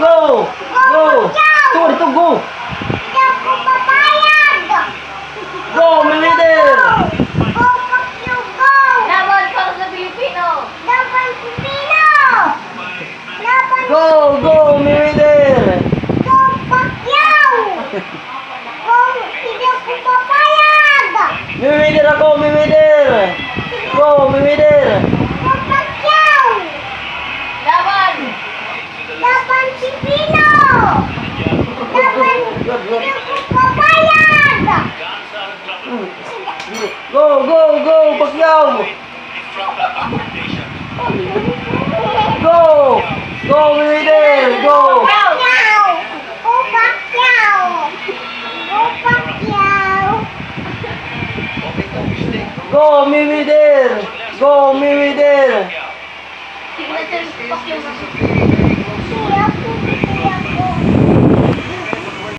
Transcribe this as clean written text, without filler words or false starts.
Go! Go! Sorry to go! Hindi ako papayag! Go, Mayweather! Go, Pacquiao, go! Laban para sa Pilipino! Laban Pilipino! Laban Go! Go, Mayweather! Go, Pacquiao! Go, hindi ako papayag! Mayweather ako, Mayweather! Go, Mayweather! Go, Pacquiao! Laban! Laban Pilipino! Laban hindi ako papayag! Go, go, go, Pacquiao! Go! Go, Mayweather! Go! Pacquiao! Go, Pacquiao! Go, Pacquiao! Go, Mayweather! Go, Mayweather! Sige na sir, Pacquiao.